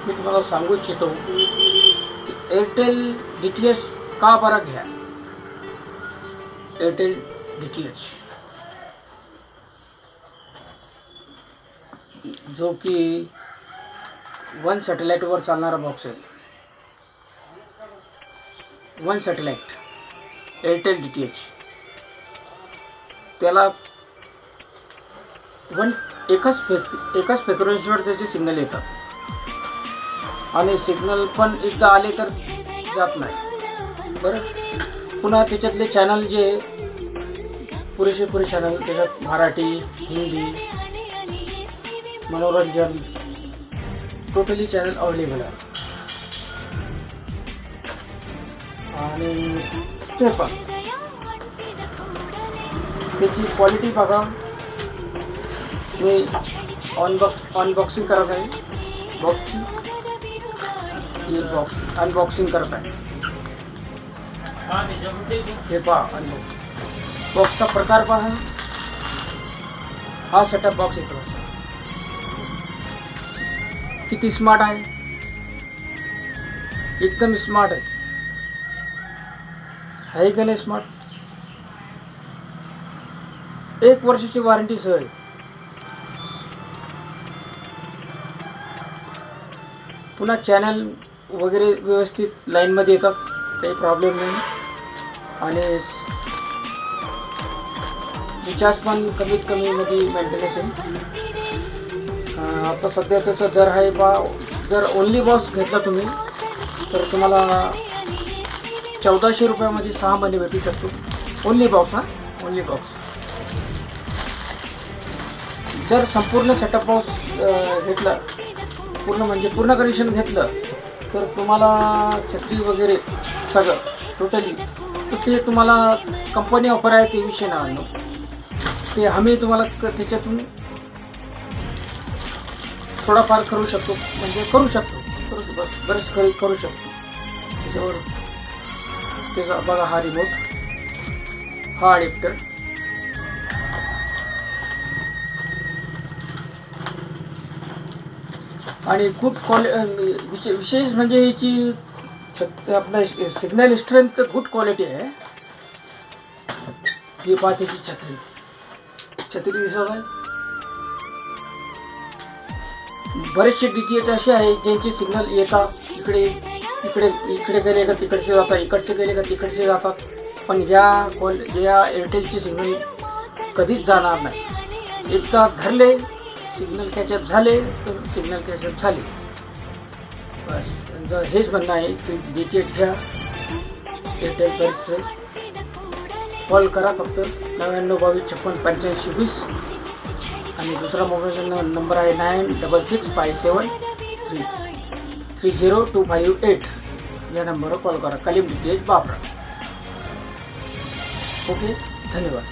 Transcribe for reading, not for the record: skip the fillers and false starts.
मी तुम्हाला सांगू इच्छितो एअरटेल DTH का बरं घ्या. एअरटेल DTH जो की 1 सॅटेलाइटवर चालणारा बॉक्स आहे. 1 सॅटेलाइट एअरटेल DTH त्याला एकाच फ्रिक्वेन्सीवर त्याचे सिग्नल येतात आणि सिग्नल पण एकदा आले तर जात नाही. बरं, पुन्हा त्याच्यातले चॅनल जे पुरे चॅनल त्याच्यात मराठी, हिंदी, मनोरंजन टोटली चॅनल अवेलेबल आहे. आणि ते पण त्याची क्वालिटी बघा. मी अनबॉक्सिंग करत आहे बॉक्सची. हे बॉक्स अनबॉक्सिंग करत आहे. हे पहा अनबॉक्सिंग. बॉक्सचा प्रकार पहा. हा सेटअप बॉक्स येतो असा. किती स्मार्ट आहे, एकदम स्मार्ट आहे का नाही स्मार्ट. 1 वर्षाची वॉरंटी सह आहे. पुन्हा चॅनल वगैरे व्यवस्थित लाईनमध्ये येतात, काही प्रॉब्लेम नाही. आणि रिचार्ज पण कमीत कमीमध्ये मेंटेनन्स आहे. आता सध्या त्याचा दर आहे बा, जर ओनली बॉक्स घेतला तुम्ही तर तुम्हाला 1400 रुपयामध्ये 6 महिने भेटू शकतो. Only box. Only box. जर संपूर्ण सेटअप बॉक्स घेतला, पूर्ण म्हणजे पूर्ण कनेक्शन घेतलं तर तुम्हाला छत्री वगैरे सगळं टोटली, तर ते तुम्हाला कंपनी ऑफर आहे. ते विषय नाही ते आम्ही तुम्हाला त्याच्यातून थोडाफार करू शकतो, म्हणजे करू शकतो बरेच करू शकतो. त्याच्यावर त्याचा बघा हा रिमोट, हा अडॅप्टर. आणि खूप विशेष म्हणजे याची आपला सिग्नल स्ट्रेंथ गुड क्वालिटी आहे. ही पहा त्याची छत्री दिसत आहे. बरेचसे DTH असे आहे ज्यांचे सिग्नल येतात, इकडे गेले का तिकडचे जातात, इकडचे गेले का तिकडचे जातात. पण या एअरटेलचे सिग्नल कधीच जाणार नाही. एकदा धरले, सिग्नल कॅचअप झाले तर सिग्नल कॅचअप झाले बस. हेच म्हणणं आहे की DTH घ्या एअरटेल. बरेच कॉल करा फक्त 99 22 56 85 20. आणि दुसरा मोबाईल नंबर आहे 966573 30258. या नंबरवर कॉल करा. कलीम DTH वापरा. ओके, धन्यवाद.